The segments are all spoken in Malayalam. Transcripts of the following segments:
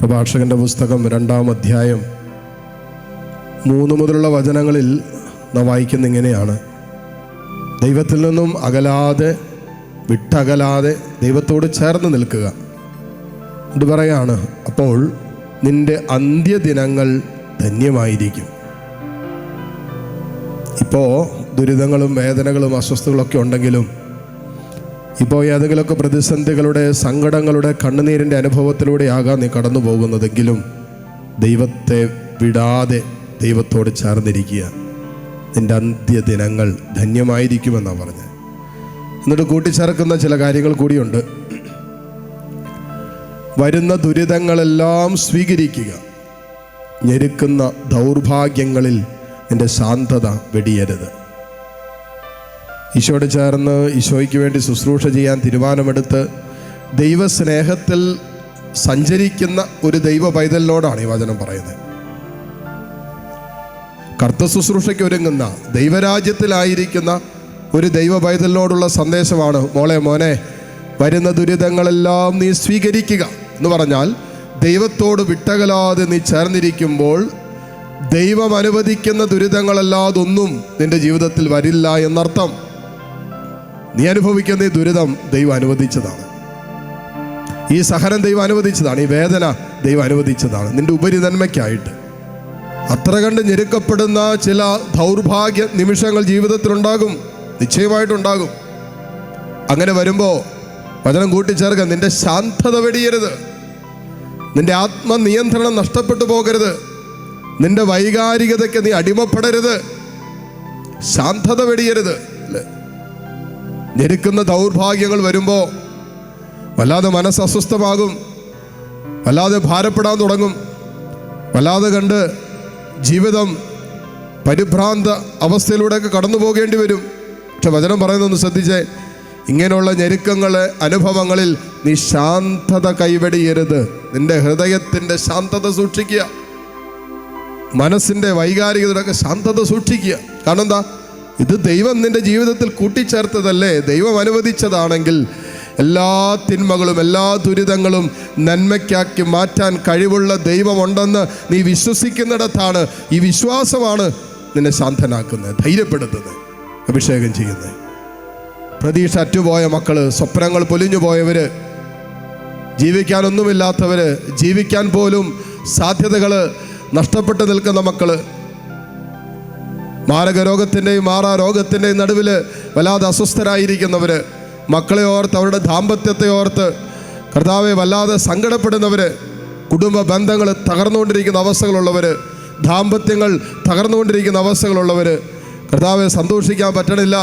പ്രഭാഷകൻ്റെ പുസ്തകം 2-ാം അധ്യായം 3 മുതലുള്ള വചനങ്ങളിൽ നാം വായിക്കുന്ന ഇങ്ങനെയാണ്: ദൈവത്തിൽ നിന്നും അകലാതെ, വിട്ടകലാതെ ദൈവത്തോട് ചേർന്ന് നിൽക്കുക. ഇത് പറയാണ്, അപ്പോൾ നിന്റെ അന്ത്യദിനങ്ങൾ ധന്യമായിരിക്കും. ഇപ്പോൾ ദുരിതങ്ങളും വേദനകളും അസ്വസ്ഥകളൊക്കെ ഉണ്ടെങ്കിലും, ഇപ്പോൾ ഏതെങ്കിലുമൊക്കെ പ്രതിസന്ധികളുടെ, സങ്കടങ്ങളുടെ, കണ്ണുനീരിൻ്റെ അനുഭവത്തിലൂടെയാകാം നീ കടന്നു പോകുന്നതെങ്കിലും ദൈവത്തെ വിടാതെ ദൈവത്തോട് ചേർന്നിരിക്കുക. നിൻ്റെ അന്ത്യദിനങ്ങൾ ധന്യമായിരിക്കുമെന്നാണ് പറഞ്ഞത്. എന്നിട്ട് കൂട്ടിച്ചേർക്കുന്ന ചില കാര്യങ്ങൾ കൂടിയുണ്ട്. വരുന്ന ദുരിതങ്ങളെല്ലാം സ്വീകരിക്കുക. ഞെരുക്കുന്ന ദൗർഭാഗ്യങ്ങളിൽ നിൻ്റെ ശാന്തത വെടിയരുത്. ഈശോയോട് ചേർന്ന് ഈശോയ്ക്ക് വേണ്ടി ശുശ്രൂഷ ചെയ്യാൻ തീരുമാനമെടുത്ത് ദൈവസ്നേഹത്തിൽ സഞ്ചരിക്കുന്ന ഒരു ദൈവ പൈതലിനോടാണ് ഈ വചനം പറയുന്നത്. കർത്തൃ ശുശ്രൂഷയ്ക്ക് ഒരുങ്ങുന്ന, ദൈവരാജ്യത്തിലായിരിക്കുന്ന ഒരു ദൈവ പൈതലിനോടുള്ള സന്ദേശമാണ്: മോനെ, വരുന്ന ദുരിതങ്ങളെല്ലാം നീ സ്വീകരിക്കുക എന്ന് പറഞ്ഞാൽ, ദൈവത്തോട് വിട്ടകലാതെ നീ ചേർന്നിരിക്കുമ്പോൾ ദൈവം അനുവദിക്കുന്ന ദുരിതങ്ങളല്ലാതൊന്നും നിന്റെ ജീവിതത്തിൽ വരില്ല എന്നർത്ഥം. നീ അനുഭവിക്കുന്ന ഈ ദുരിതം ദൈവം അനുവദിച്ചതാണ്. ഈ സഹനം ദൈവം അനുവദിച്ചതാണ്. ഈ വേദന ദൈവം അനുവദിച്ചതാണ് നിന്റെ ഉപരിനന്മയ്ക്കായിട്ട്. അത്ര കണ്ട് ഞെരുക്കപ്പെടുന്ന ചില ദൗർഭാഗ്യ നിമിഷങ്ങൾ ജീവിതത്തിലുണ്ടാകും, നിശ്ചയമായിട്ടുണ്ടാകും. അങ്ങനെ വരുമ്പോൾ വചനം കൂട്ടിച്ചേർക്കുക: നിന്റെ ശാന്തത വെടിയരുത്, നിന്റെ ആത്മനിയന്ത്രണം നഷ്ടപ്പെട്ടു പോകരുത്, നിന്റെ വൈകാരികതയ്ക്ക് നീ അടിമപ്പെടരുത്, ശാന്തത വെടിയരുത്. അല്ലേ? ഞെരുക്കുന്ന ദൗർഭാഗ്യങ്ങൾ വരുമ്പോൾ വല്ലാതെ മനസ്സ് അസ്വസ്ഥമാകും, വല്ലാതെ ഭാരപ്പെടാൻ തുടങ്ങും, വല്ലാതെ കണ്ട് ജീവിതം പരിഭ്രാന്ത അവസ്ഥയിലൂടെയൊക്കെ കടന്നു പോകേണ്ടി വരും. പക്ഷെ വചനം പറയുന്നൊന്ന് ശ്രദ്ധിച്ചേ: ഇങ്ങനെയുള്ള ഞെരുക്കങ്ങളെ, അനുഭവങ്ങളിൽ നീ ശാന്തത കൈവെടിയരുത്. നിന്റെ ഹൃദയത്തിൻ്റെ ശാന്തത സൂക്ഷിക്കുക, മനസ്സിൻ്റെ വൈകാരികതയൊക്കെ ശാന്തത സൂക്ഷിക്കുക. കാരണം എന്താ? ഇത് ദൈവം നിന്റെ ജീവിതത്തിൽ കൂട്ടിച്ചേർത്തതല്ലേ. ദൈവം അനുവദിച്ചതാണെങ്കിൽ എല്ലാ തിന്മകളും, എല്ലാ ദുരിതങ്ങളും നന്മയ്ക്കാക്കി മാറ്റാൻ കഴിവുള്ള ദൈവമുണ്ടെന്ന് നീ വിശ്വസിക്കുന്നിടത്താണ് ഈ വിശ്വാസമാണ് നിന്നെ ശാന്തനാക്കുന്നത്, ധൈര്യപ്പെടുത്തുന്നത്, അഭിഷേകം ചെയ്യുന്നത്. പ്രതീക്ഷ അറ്റുപോയ മക്കള്, സ്വപ്നങ്ങൾ പൊലിഞ്ഞു പോയവര്, ജീവിക്കാനൊന്നുമില്ലാത്തവര്, ജീവിക്കാൻ പോലും സാധ്യതകൾ നഷ്ടപ്പെട്ടു നിൽക്കുന്ന മക്കള്, മാരകരോഗത്തിൻ്റെയും മാറാരോഗത്തിൻ്റെയും നടുവിൽ വല്ലാതെ അസ്വസ്ഥരായിരിക്കുന്നവർ, മക്കളെ ഓർത്ത്, അവരുടെ ദാമ്പത്യത്തെ ഓർത്ത് കർത്താവെ വല്ലാതെ സങ്കടപ്പെടുന്നവർ, കുടുംബ ബന്ധങ്ങൾ തകർന്നുകൊണ്ടിരിക്കുന്ന അവസ്ഥകളുള്ളവർ, ദാമ്പത്യങ്ങൾ തകർന്നുകൊണ്ടിരിക്കുന്ന അവസ്ഥകളുള്ളവർ, കർത്താവെ സന്തോഷിക്കാൻ പറ്റണില്ല,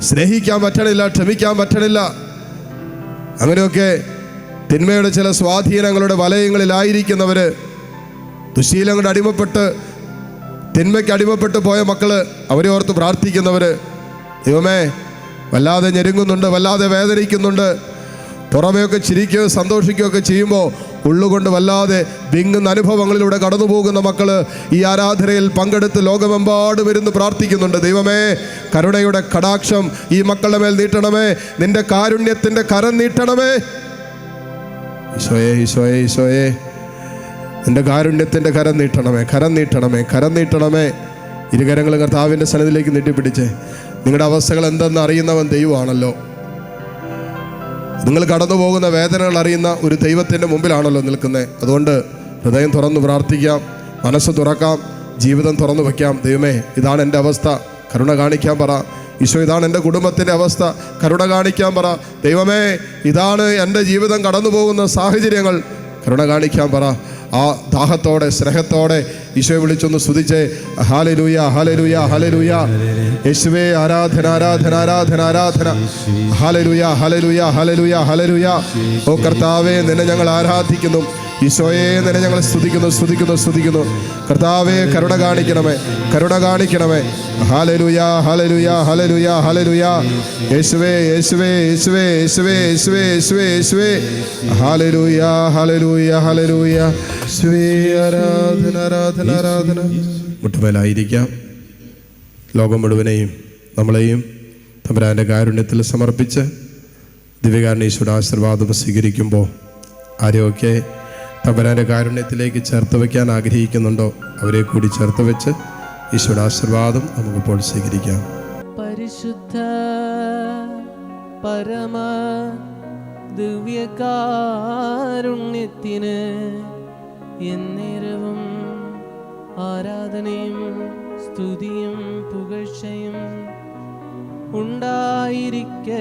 സ്നേഹിക്കാൻ പറ്റണില്ല, ക്ഷമിക്കാൻ പറ്റണില്ല, അങ്ങനെയൊക്കെ തിന്മയുടെ ചില സ്വാധീനങ്ങളുടെ വലയങ്ങളിലായിരിക്കുന്നവർ, ദുശീലങ്ങളുടെ അടിമപ്പെട്ട്, തിന്മയ്ക്ക് അടിമപ്പെട്ട് പോയ മക്കള്, അവരെ ഓർത്ത് പ്രാർത്ഥിക്കുന്നവർ, ദൈവമേ വല്ലാതെ ഞെരുങ്ങുന്നുണ്ട്, വല്ലാതെ വേദനിക്കുന്നുണ്ട്, പുറമെയൊക്കെ ചിരിക്കുകയോ സന്തോഷിക്കുകയൊക്കെ ചെയ്യുമ്പോൾ ഉള്ളുകൊണ്ട് വല്ലാതെ വിങ്ങുന്ന അനുഭവങ്ങളിലൂടെ കടന്നു പോകുന്ന മക്കള് ഈ ആരാധനയിൽ പങ്കെടുത്ത് ലോകമെമ്പാടും ഇരുന്ന് പ്രാർത്ഥിക്കുന്നുണ്ട്. ദൈവമേ, കരുണയുടെ കടാക്ഷം ഈ മക്കളുടെ മേൽ നീട്ടണമേ, നിന്റെ കാരുണ്യത്തിൻ്റെ കരം നീട്ടണമേ. ഈശോയെ, ഈശോയെ, ഈശോയെ, നിന്റെ കാരുണ്യത്തിൻ്റെ കരം നീട്ടണമേ, കരം നീട്ടണമേ, കരം നീട്ടണമേ. ഇരുകരങ്ങൾ കർത്താവിൻ്റെ സന്നിധിയിലേക്ക് നീട്ടിപ്പിടിച്ചേ. നിങ്ങളുടെ അവസ്ഥകൾ എന്തെന്ന് അറിയുന്നവൻ ദൈവമാണല്ലോ. നിങ്ങൾ കടന്നു പോകുന്ന വേദനകൾ അറിയുന്ന ഒരു ദൈവത്തിൻ്റെ മുമ്പിലാണല്ലോ നിൽക്കുന്നത്. അതുകൊണ്ട് ഹൃദയം തുറന്ന് പ്രാർത്ഥിക്കാം, മനസ്സ് തുറക്കാം, ജീവിതം തുറന്നു വയ്ക്കാം. ദൈവമേ, ഇതാണ് എൻ്റെ അവസ്ഥ, കരുണ കാണിക്കാൻ പറ. ഈശോ, ഇതാണ് എൻ്റെ കുടുംബത്തിൻ്റെ അവസ്ഥ, കരുണ കാണിക്കാൻ പറ. ദൈവമേ, ഇതാണ് എൻ്റെ ജീവിതം കടന്നു പോകുന്ന സാഹചര്യങ്ങൾ, കരുണ കാണിക്കാൻ പറ. ആ ദാഹത്തോടെ, സ്നേഹത്തോടെ ഈശോയെ വിളിച്ചൊന്ന് സ്തുതിച്ചേ. Hallelujah, hallelujah, hallelujah. യേശുവേ, ആരാധന, ആരാധന, ആരാധന, ആരാധന. Hallelujah, hallelujah, hallelujah, hallelujah. ഓ കർത്താവേ, നിന്നെ ഞങ്ങൾ ആരാധിക്കുന്നു. ഈശോയെ, നിന്നെ ഞങ്ങൾ സ്തുതിക്കുന്നു, സ്തുതിക്കുന്നു, സ്തുതിക്കുന്നു. കർത്താവേ, കരുണ കാണിക്കണമേ, കരുണ കാണിക്കണമേ. Hallelujah, hallelujah, hallelujah, hallelujah. യേശുവേ, യേശുവേ, യേശുവേ, യേശുവേ, യേശുവേ, യേശുവേ, യേശുവേ. Hallelujah, hallelujah, hallelujah. യേശുവേ, ആരാധന, ആരാധന, ആരാധന. മുട്ടുമേലായിരിക്കാം. ലോകം മുഴുവനെയും നമ്മളെയും തമ്പുരാൻ്റെ കാരുണ്യത്തിൽ സമർപ്പിച്ച് ദിവ്യകാരുണ്യ ഈശോയുടെ ആശീർവാദം സ്വീകരിക്കുമ്പോൾ ആരെയൊക്കെ തമ്പുരാൻ്റെ കാരുണ്യത്തിലേക്ക് ചേർത്ത് വയ്ക്കാൻ ആഗ്രഹിക്കുന്നുണ്ടോ അവരെ കൂടി ചേർത്ത് വെച്ച് ഈശോയുടെ ആശീർവാദം നമുക്കിപ്പോൾ സ്വീകരിക്കാം. പരിശുദ്ധ പരമ ദിവ്യകാരുണ്യത്തിന് എന്നേരവും ആരാധനയും സ്തുതിയും പുകഴ്ചയും ഉണ്ടായിരിക്കട്ടെ.